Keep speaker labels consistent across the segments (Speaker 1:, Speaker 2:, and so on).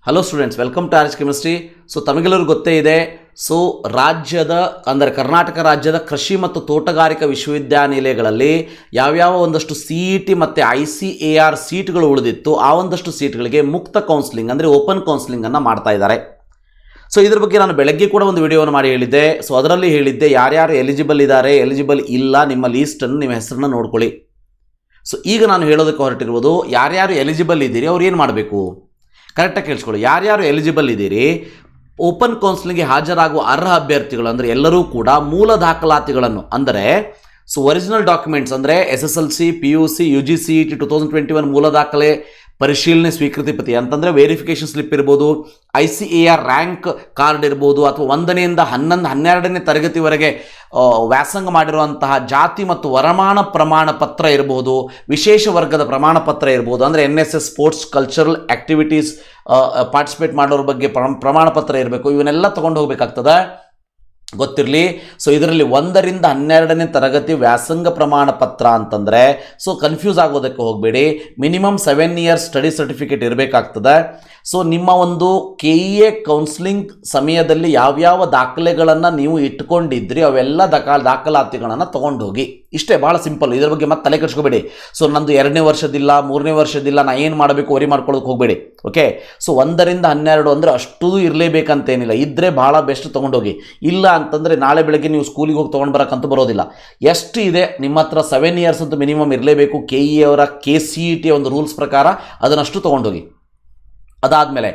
Speaker 1: Hello students, welcome to RHchemistry. So ತಮಗೆಲ್ಲರಿಗೂ ಗೊತ್ತೇ ಇದೆ. ಸೊ ರಾಜ್ಯದ ಅಂದರೆ ಕರ್ನಾಟಕ ರಾಜ್ಯದ ಕೃಷಿ ಮತ್ತು ತೋಟಗಾರಿಕಾ ವಿಶ್ವವಿದ್ಯಾನಿಲಯಗಳಲ್ಲಿ ಯಾವ್ಯಾವ ಒಂದಷ್ಟು CET ಮತ್ತು ICAR ಸೀಟ್ಗಳು ಉಳಿದಿತ್ತು, ಆ ಒಂದಷ್ಟು ಸೀಟ್ಗಳಿಗೆ ಮುಕ್ತ ಕೌನ್ಸಿಲಿಂಗ್ ಅಂದರೆ ಓಪನ್ ಕೌನ್ಸಿಲಿಂಗನ್ನು ಮಾಡ್ತಾ ಇದ್ದಾರೆ. ಸೊ ಇದ್ರ ಬಗ್ಗೆ ನಾನು ಬೆಳಗ್ಗೆ ಕೂಡ ಒಂದು ವಿಡಿಯೋವನ್ನು ಮಾಡಿ ಹೇಳಿದ್ದೆ. ಸೊ ಅದರಲ್ಲಿ ಹೇಳಿದ್ದೆ ಯಾರ್ಯಾರು ಎಲಿಜಿಬಲ್ ಇದ್ದಾರೆ, ಎಲಿಜಿಬಲ್ ಇಲ್ಲ, ನಿಮ್ಮ ಲೀಸ್ಟನ್ನು, ನಿಮ್ಮ ಹೆಸರನ್ನು ನೋಡ್ಕೊಳ್ಳಿ. ಸೊ ಈಗ ನಾನು ಹೇಳೋದಕ್ಕೆ ಹೊರಟಿರುವುದು, ಯಾರ್ಯಾರು ಎಲಿಜಿಬಲ್ ಇದ್ದೀರಿ ಅವ್ರು ಏನು ಮಾಡಬೇಕು ಕರೆಕ್ಟಾಗಿ ಕೇಳಿಸ್ಕೊಳ್ಳಿ. ಯಾರ್ಯಾರು ಎಲಿಜಿಬಲ್ ಇದ್ದೀರಿ, ಓಪನ್ ಕೌನ್ಸಿಲಿಂಗ್ಗೆ ಹಾಜರಾಗುವ ಅರ್ಹ ಅಭ್ಯರ್ಥಿಗಳು ಅಂದರೆ ಎಲ್ಲರೂ ಕೂಡ ಮೂಲ ದಾಖಲಾತಿಗಳನ್ನು ಅಂದರೆ ಒರಿಜಿನಲ್ ಡಾಕ್ಯುಮೆಂಟ್ಸ್ ಅಂದರೆ SSLC, PUC, UG, CET 2021 ಮೂಲ ದಾಖಲೆ, ಪರಿಶೀಲನೆ ಸ್ವೀಕೃತಿ ಪತ್ರ ಅಂತಂದರೆ ವೆರಿಫಿಕೇಷನ್ ಸ್ಲಿಪ್ ಇರ್ಬೋದು, ICAR ರ್ಯಾಂಕ್ ಕಾರ್ಡ್ ಇರ್ಬೋದು, ಅಥವಾ 1ನೇಯಿಂದ 12ನೇ ತರಗತಿವರೆಗೆ ವ್ಯಾಸಂಗ ಮಾಡಿರುವಂತಹ ಜಾತಿ ಮತ್ತು ವರಮಾನ ಪ್ರಮಾಣ ಪತ್ರ ಇರ್ಬೋದು, ವಿಶೇಷ ವರ್ಗದ ಪ್ರಮಾಣ ಪತ್ರ ಇರ್ಬೋದು, ಅಂದರೆ NSS sports cultural activities participate ಮಾಡೋರ ಬಗ್ಗೆ ಪ್ರಮಾಣ ಪತ್ರ ಇರಬೇಕು. ಇವನ್ನೆಲ್ಲ ತೊಗೊಂಡು ಹೋಗಬೇಕಾಗ್ತದೆ, ಗೊತ್ತಿರಲಿ. ಸೊ ಇದರಲ್ಲಿ 1ರಿಂದ 12ನೇ ತರಗತಿ ವ್ಯಾಸಂಗ ಪ್ರಮಾಣ ಪತ್ರ ಅಂತಂದರೆ ಕನ್ಫ್ಯೂಸ್ ಆಗೋದಕ್ಕೆ ಹೋಗಬೇಡಿ. ಮಿನಿಮಮ್ 7 ಇಯರ್ಸ್ ಸ್ಟಡಿ ಸರ್ಟಿಫಿಕೇಟ್ ಇರಬೇಕಾಗ್ತದೆ. ಸೊ ನಿಮ್ಮ ಒಂದು KEA ಕೌನ್ಸಿಲಿಂಗ್ ಸಮಯದಲ್ಲಿ ಯಾವ್ಯಾವ ದಾಖಲೆಗಳನ್ನು ನೀವು ಇಟ್ಕೊಂಡಿದ್ರಿ ಅವೆಲ್ಲ ದಾಖಲಾತಿಗಳನ್ನು ತೊಗೊಂಡು ಹೋಗಿ. ಇಷ್ಟೇ, ಭಾಳ ಸಿಂಪಲ್. ಇದ್ರ ಬಗ್ಗೆ ಮತ್ತೆ ತಲೆ ಕೆಡಿಸ್ಕೋಬೇಡಿ. ಸೊ ನಂದು 2ನೇ ವರ್ಷದಿಲ್ಲ, 3ನೇ ವರ್ಷದಿಲ್ಲ, ನಾ ಏನು ಮಾಡಬೇಕು ವರಿ ಮಾಡ್ಕೊಳ್ಳೋಕೆ ಹೋಗಬೇಡಿ. ಓಕೆ. ಸೊ 1ರಿಂದ 12 ಅಂದರೆ ಅಷ್ಟು ಇರಲೇಬೇಕಂತೇನಿಲ್ಲ, ಇದ್ದರೆ ಭಾಳ ಬೆಸ್ಟ್ ತೊಗೊಂಡೋಗಿ. ಇಲ್ಲ ಅಂತಂದರೆ ನಾಳೆ ಬೆಳಗ್ಗೆ ನೀವು ಸ್ಕೂಲಿಗೆ ಹೋಗಿ ತೊಗೊಂಡು ಬರೋಕ್ಕಂತೂ ಬರೋದಿಲ್ಲ. ಎಷ್ಟು ಇದೆ ನಿಮ್ಮ ಹತ್ರ 7 ಇಯರ್ಸ್ ಅಂತೂ ಮಿನಿಮಮ್ ಇರಲೇಬೇಕು. KEA ಅವರ KCET ಒಂದು ರೂಲ್ಸ್ ಪ್ರಕಾರ ಅದನ್ನಷ್ಟು ತೊಗೊಂಡೋಗಿ. ಅದಾದಮೇಲೆ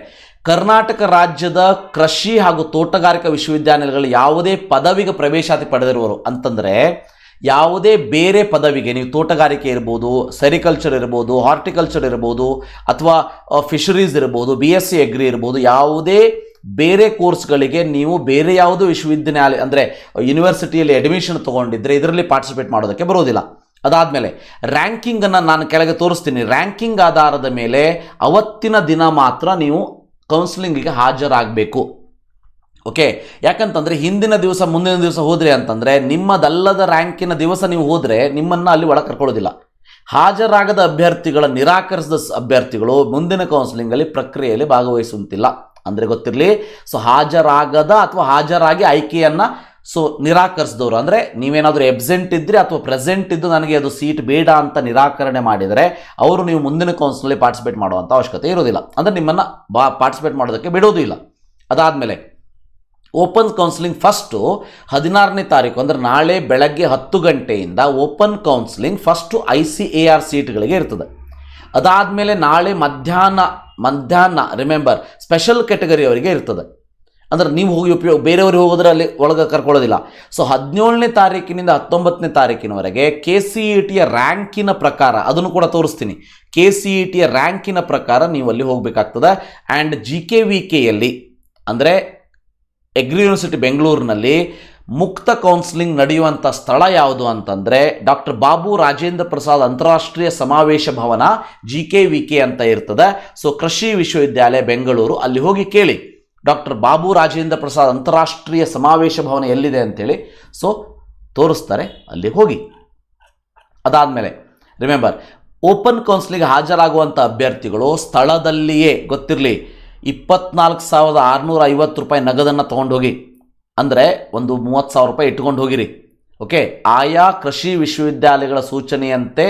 Speaker 1: ಕರ್ನಾಟಕ ರಾಜ್ಯದ ಕೃಷಿ ಹಾಗೂ ತೋಟಗಾರಿಕಾ ವಿಶ್ವವಿದ್ಯಾನಿಲಯಗಳು ಯಾವುದೇ ಪದವಿಗೆ ಪ್ರವೇಶಾತಿ ಪಡೆದಿರುವರು ಅಂತಂದರೆ, ಯಾವುದೇ ಬೇರೆ ಪದವಿಗೆ ನೀವು ತೋಟಗಾರಿಕೆ ಇರ್ಬೋದು, ಸೆರಿಕಲ್ಚರ್ ಇರ್ಬೋದು, ಹಾರ್ಟಿಕಲ್ಚರ್ ಇರ್ಬೋದು, ಅಥವಾ ಫಿಶರೀಸ್ ಇರ್ಬೋದು, BSc ಅಗ್ರಿ ಇರ್ಬೋದು, ಯಾವುದೇ ಬೇರೆ ಕೋರ್ಸ್ಗಳಿಗೆ ನೀವು ಬೇರೆ ಯಾವುದೋ ವಿಶ್ವವಿದ್ಯಾನಿಲಯ ಅಂದರೆ ಯೂನಿವರ್ಸಿಟಿಯಲ್ಲಿ ಅಡ್ಮಿಷನ್ ತೊಗೊಂಡಿದ್ದರೆ ಇದರಲ್ಲಿ ಪಾರ್ಟಿಸಿಪೇಟ್ ಮಾಡೋದಕ್ಕೆ ಬರೋದಿಲ್ಲ. ಅದಾದಮೇಲೆ ರ್ಯಾಂಕಿಂಗನ್ನು ನಾನು ಕೆಳಗೆ ತೋರಿಸ್ತೀನಿ. ರ್ಯಾಂಕಿಂಗ್ ಆಧಾರದ ಮೇಲೆ ಅವತ್ತಿನ ದಿನ ಮಾತ್ರ ನೀವು ಕೌನ್ಸಿಲಿಂಗಿಗೆ ಹಾಜರಾಗಬೇಕು. ಓಕೆ. ಯಾಕಂತಂದರೆ ಹಿಂದಿನ ದಿವಸ ಮುಂದಿನ ದಿವಸ ಹೋದರೆ ಅಂತಂದರೆ ನಿಮ್ಮದಲ್ಲದ ರ್ಯಾಂಕಿನ ದಿವಸ ನೀವು ಹೋದರೆ ನಿಮ್ಮನ್ನು ಅಲ್ಲಿ ಒಳಗೆ ಕರ್ಕೊಳ್ಳೋದಿಲ್ಲ. ಹಾಜರಾಗದ ಅಭ್ಯರ್ಥಿಗಳ ನಿರಾಕರಿಸಿದ ಅಭ್ಯರ್ಥಿಗಳು ಮುಂದಿನ ಕೌನ್ಸಿಲಿಂಗಲ್ಲಿ ಪ್ರಕ್ರಿಯೆಯಲ್ಲಿ ಭಾಗವಹಿಸುವಂತಿಲ್ಲ. ಅಂದರೆ ಗೊತ್ತಿರಲಿ. ಸೊ ಹಾಜರಾಗದ ಅಥವಾ ಹಾಜರಾಗಿ ಆಯ್ಕೆಯನ್ನು ನಿರಾಕರಿಸಿದವರು ಅಂದರೆ ನೀವೇನಾದರೂ ಎಬ್ಸೆಂಟ್ ಇದ್ದರೆ ಅಥವಾ ಪ್ರೆಸೆಂಟ್ ಇದ್ದು ನನಗೆ ಅದು ಸೀಟ್ ಬೇಡ ಅಂತ ನಿರಾಕರಣೆ ಮಾಡಿದರೆ ಅವರು ನೀವು ಮುಂದಿನ ಕೌನ್ಸಿಲಲ್ಲಿ ಪಾರ್ಟಿಸಿಪೇಟ್ ಮಾಡುವಂಥ ಅವಶ್ಯಕತೆ ಇರೋದಿಲ್ಲ. ಅಂದರೆ ನಿಮ್ಮನ್ನು ಪಾರ್ಟಿಸಿಪೇಟ್ ಮಾಡೋದಕ್ಕೆ ಬಿಡೋದು ಇಲ್ಲ. ಅದಾದಮೇಲೆ ಓಪನ್ ಕೌನ್ಸಿಲಿಂಗ್ ಫಸ್ಟು 16ನೇ ತಾರೀಕು ಅಂದರೆ ನಾಳೆ ಬೆಳಗ್ಗೆ 10 ಗಂಟೆಯಿಂದ ಓಪನ್ ಕೌನ್ಸಿಲಿಂಗ್ ಫಸ್ಟು ICAR ಸೀಟ್ಗಳಿಗೆ ಇರ್ತದೆ. ಅದಾದಮೇಲೆ ನಾಳೆ ಮಧ್ಯಾಹ್ನ ರಿಮೆಂಬರ್ ಸ್ಪೆಷಲ್ ಕ್ಯಾಟಗರಿ ಅವರಿಗೆ ಇರ್ತದೆ. ಅಂದರೆ ನೀವು ಹೋಗಿ ಬೇರೆಯವ್ರಿಗೆ ಹೋಗೋದ್ರೆ ಅಲ್ಲಿ ಒಳಗೆ ಕರ್ಕೊಳ್ಳೋದಿಲ್ಲ. ಸೊ 17ನೇ ತಾರೀಕಿನಿಂದ 19ನೇ ತಾರೀಕಿನವರೆಗೆ KCETಯ ರ್ಯಾಂಕಿನ ಪ್ರಕಾರ ಅದನ್ನು ಕೂಡ ತೋರಿಸ್ತೀನಿ. KCETಯ ರ್ಯಾಂಕಿನ ಪ್ರಕಾರ ನೀವು ಅಲ್ಲಿ ಹೋಗಬೇಕಾಗ್ತದೆ. ಆ್ಯಂಡ್ GKVKಯಲ್ಲಿ ಅಂದರೆ ಅಗ್ರಿ ಯೂನಿವರ್ಸಿಟಿ ಬೆಂಗಳೂರಿನಲ್ಲಿ ಮುಕ್ತ ಕೌನ್ಸಿಲಿಂಗ್ ನಡೆಯುವಂಥ ಸ್ಥಳ ಯಾವುದು ಅಂತಂದರೆ ಡಾಕ್ಟರ್ ಬಾಬು ರಾಜೇಂದ್ರ ಪ್ರಸಾದ್ ಅಂತಾರಾಷ್ಟ್ರೀಯ ಸಮಾವೇಶ ಭವನ GKVK ಅಂತ ಇರ್ತದೆ. ಸೊ ಕೃಷಿ ವಿಶ್ವವಿದ್ಯಾಲಯ ಬೆಂಗಳೂರು, ಅಲ್ಲಿ ಹೋಗಿ ಕೇಳಿ ಡಾಕ್ಟರ್ ಬಾಬು ರಾಜೇಂದ್ರ ಪ್ರಸಾದ್ ಅಂತಾರಾಷ್ಟ್ರೀಯ ಸಮಾವೇಶ ಭವನ ಎಲ್ಲಿದೆ ಅಂತೇಳಿ. ಸೊ ತೋರಿಸ್ತಾರೆ, ಅಲ್ಲಿ ಹೋಗಿ. ಅದಾದಮೇಲೆ ರಿಮೆಂಬರ್ ಓಪನ್ ಕೌನ್ಸಿಲಿಂಗ್ ಹಾಜರಾಗುವಂಥ ಅಭ್ಯರ್ಥಿಗಳು ಸ್ಥಳದಲ್ಲಿಯೇ ಗೊತ್ತಿರಲಿ 24,650 ರೂಪಾಯಿ ನಗದನ್ನು ತೊಗೊಂಡು ಹೋಗಿ. ಅಂದರೆ ಒಂದು 30,000 ರೂಪಾಯಿ ಇಟ್ಕೊಂಡು ಹೋಗಿರಿ. ಓಕೆ. ಆಯಾ ಕೃಷಿ ವಿಶ್ವವಿದ್ಯಾಲಯಗಳ ಸೂಚನೆಯಂತೆ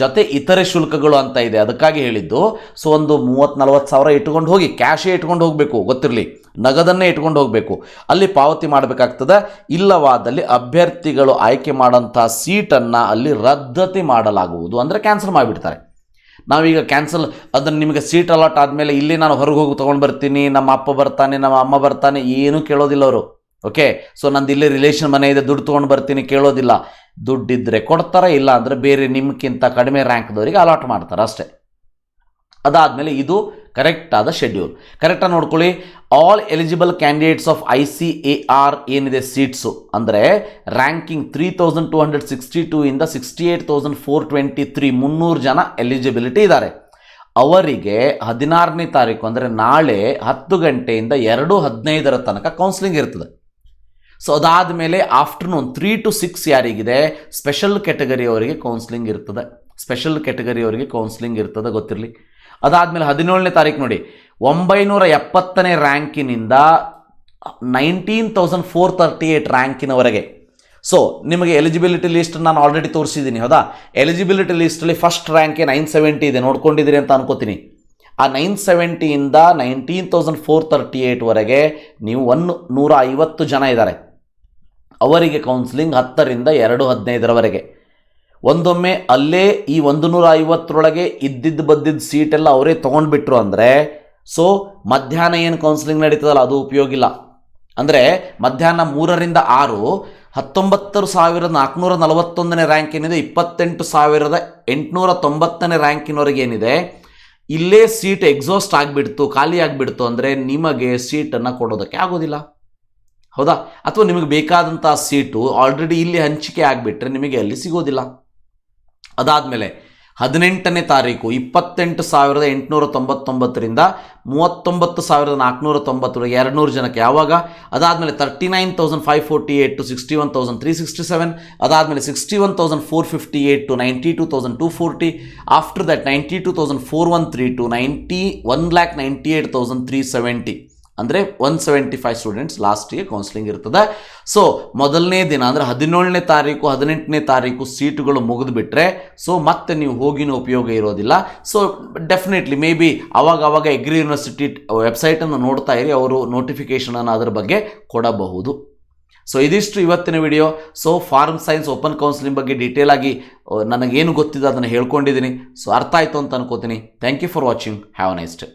Speaker 1: ಜೊತೆ ಇತರೆ ಶುಲ್ಕಗಳು ಅಂತ ಇದೆ, ಅದಕ್ಕಾಗಿ ಹೇಳಿದ್ದು. ಸೊ ಒಂದು 30-40 ಸಾವಿರ ಇಟ್ಕೊಂಡು ಹೋಗಿ, ಕ್ಯಾಶೇ ಇಟ್ಕೊಂಡು ಹೋಗಬೇಕು, ಗೊತ್ತಿರಲಿ, ನಗದನ್ನೇ ಇಟ್ಕೊಂಡು ಹೋಗಬೇಕು. ಅಲ್ಲಿ ಪಾವತಿ ಮಾಡಬೇಕಾಗ್ತದೆ. ಇಲ್ಲವಾದಲ್ಲಿ ಅಭ್ಯರ್ಥಿಗಳು ಆಯ್ಕೆ ಮಾಡೋಂಥ ಸೀಟನ್ನು ಅಲ್ಲಿ ರದ್ದತಿ ಮಾಡಲಾಗುವುದು, ಅಂದರೆ ಕ್ಯಾನ್ಸಲ್ ಮಾಡಿಬಿಡ್ತಾರೆ. ನಾವೀಗ ಕ್ಯಾನ್ಸಲ್ ಅದನ್ನು ನಿಮಗೆ ಸೀಟ್ ಅಲಾಟ್ ಆದಮೇಲೆ ಇಲ್ಲಿ ನಾನು ಹೊರಗೆ ಹೋಗಿ ತೊಗೊಂಡು ಬರ್ತೀನಿ, ನಮ್ಮ ಅಪ್ಪ ಬರ್ತಾನೆ, ನಮ್ಮ ಅಮ್ಮ ಬರ್ತಾನೆ, ಏನೂ ಕೇಳೋದಿಲ್ಲ ಅವರು. ಓಕೆ. ಸೊ ನಂದು ಇಲ್ಲಿ ರಿಲೇಷನ್ ಮನೆ ಇದೆ, ದುಡ್ಡು ತೊಗೊಂಡು ಬರ್ತೀನಿ, ಕೇಳೋದಿಲ್ಲ. ದುಡ್ಡಿದ್ದರೆ ಕೊಡ್ತಾರೆ, ಇಲ್ಲ ಅಂದರೆ ಬೇರೆ ನಿಮ್ಗಿಂತ ಕಡಿಮೆ ರ್ಯಾಂಕ್ದವರಿಗೆ ಅಲಾಟ್ ಮಾಡ್ತಾರೆ ಅಷ್ಟೇ. ಅದಾದಮೇಲೆ ಇದು ಕರೆಕ್ಟಾದ ಶೆಡ್ಯೂಲ್. ಕರೆಕ್ಟಾಗಿ ನೋಡ್ಕೊಳ್ಳಿ. All eligible candidates of ICAR ಏನಿದೆ ಸೀಟ್ಸು ಅಂದರೆ ರ್ಯಾಂಕಿಂಗ್ 3262 ಇಂದ 68,423 300 ಜನ ಎಲಿಜಿಬಿಲಿಟಿ ಇದ್ದಾರೆ. ಅವರಿಗೆ 16ನೇ ತಾರೀಕು ಅಂದರೆ ನಾಳೆ 10 ಗಂಟೆಯಿಂದ 2:15 ತನಕ ಕೌನ್ಸಿಲಿಂಗ್ ಇರ್ತದೆ. ಸೊ ಅದಾದಮೇಲೆ ಆಫ್ಟರ್ನೂನ್ 3 to 6 ಯಾರಿಗಿದೆ ಸ್ಪೆಷಲ್ ಕ್ಯಾಟಗರಿ ಅವರಿಗೆ ಕೌನ್ಸಿಲಿಂಗ್ ಇರ್ತದೆ. ಸ್ಪೆಷಲ್ ಕ್ಯಾಟಗರಿ ಅವರಿಗೆ ಕೌನ್ಸಿಲಿಂಗ್ ಇರ್ತದೆ, ಗೊತ್ತಿರಲಿ. ಅದಾದಮೇಲೆ 17ನೇ ತಾರೀಕು ನೋಡಿ 970ನೇ ರ್ಯಾಂಕಿನಿಂದ 19,438 ರ್ಯಾಂಕಿನವರೆಗೆ. ಸೊ ನಿಮಗೆ ಎಲಿಜಿಬಿಲಿಟಿ ಲಿಸ್ಟ್ ನಾನು ಆಲ್ರೆಡಿ ತೋರಿಸಿದ್ದೀನಿ, ಹೌದಾ? ಎಲಿಜಿಬಿಲಿಟಿ ಲಿಸ್ಟಲ್ಲಿ ಫಸ್ಟ್ ರ್ಯಾಂಕೆ 970 ಇದೆ, ನೋಡ್ಕೊಂಡಿದ್ದೀರಿ ಅಂತ ಅನ್ಕೋತೀನಿ. ಆ 970ಇಂದ 19,438ವರೆಗೆ ನೀವು 150 ಜನ ಇದ್ದಾರೆ. ಅವರಿಗೆ ಕೌನ್ಸಿಲಿಂಗ್ 10ರಿಂದ 2:15ರವರೆಗೆ. ಒಂದೊಮ್ಮೆ ಅಲ್ಲೇ ಈ 150ರೊಳಗೆ ಇದ್ದಿದ್ದು ಸೀಟೆಲ್ಲ ಅವರೇ ತೊಗೊಂಡ್ಬಿಟ್ರು ಅಂದರೆ, ಸೊ ಮಧ್ಯಾಹ್ನ ಏನು ಕೌನ್ಸಿಲಿಂಗ್ ನಡೀತದಲ್ಲ ಅದು ಉಪಯೋಗ ಇಲ್ಲ. ಅಂದರೆ ಮಧ್ಯಾಹ್ನ 3ರಿಂದ 6 19,441ನೇ ರ್ಯಾಂಕ್ ಏನಿದೆ, 28,890ನೇ ರ್ಯಾಂಕಿನವರೆಗೆ ಏನಿದೆ, ಇಲ್ಲೇ ಸೀಟ್ ಎಕ್ಸಾಸ್ಟ್ ಆಗಿಬಿಡ್ತು, ಖಾಲಿ ಆಗಿಬಿಡ್ತು ಅಂದರೆ ನಿಮಗೆ ಸೀಟನ್ನು ಕೊಡೋದಕ್ಕೆ ಆಗೋದಿಲ್ಲ, ಹೌದಾ? ಅಥವಾ ನಿಮಗೆ ಬೇಕಾದಂಥ ಸೀಟು ಆಲ್ರೆಡಿ ಇಲ್ಲಿ ಹಂಚಿಕೆ ಆಗಿಬಿಟ್ರೆ ನಿಮಗೆ ಅಲ್ಲಿ ಸಿಗೋದಿಲ್ಲ. ಅದಾದಮೇಲೆ 18ನೇ ತಾರೀಕು 28,899ರಿಂದ 39,490 200 ಜನಕ್ಕೆ. ಯಾವಾಗ? ಅದಾದಮೇಲೆ 39,548 to 61,367. ಅದಾದಮೇಲೆ 61,458 to 92,240. After that 92,413 to 1,98,370. ಅಂದರೆ 175 ಸ್ಟೂಡೆಂಟ್ಸ್ ಲಾಸ್ಟಿಗೆ ಕೌನ್ಸಿಲಿಂಗ್ ಇರ್ತದೆ. ಸೊ ಮೊದಲನೇ ದಿನ ಅಂದರೆ 17ನೇ ತಾರೀಕು 18ನೇ ತಾರೀಕು ಸೀಟುಗಳು ಮುಗಿದುಬಿಟ್ರೆ ಸೊ ಮತ್ತೆ ನೀವು ಹೋಗಿನೂ ಉಪಯೋಗ ಇರೋದಿಲ್ಲ. ಸೊ ಡೆಫಿನೆಟ್ಲಿ ಮೇ ಬಿ ಅವಾಗ ಅಗ್ರಿ ಯೂನಿವರ್ಸಿಟಿ ವೆಬ್ಸೈಟನ್ನು ನೋಡ್ತಾ ಇರಿ, ಅವರು ನೋಟಿಫಿಕೇಷನನ್ನು ಅದರ ಬಗ್ಗೆ ಕೊಡಬಹುದು. ಸೊ ಇದಿಷ್ಟು ಇವತ್ತಿನ video. So farm science open counselling ಬಗ್ಗೆ ಡೀಟೇಲ್ ಆಗಿ ನನಗೇನು ಗೊತ್ತಿದೆ ಅದನ್ನು ಹೇಳ್ಕೊಂಡಿದ್ದೀನಿ. ಸೊ ಅರ್ಥ ಆಯಿತು ಅಂತ ಅನ್ಕೋತೀನಿ. Thank you for watching. Have a nice day.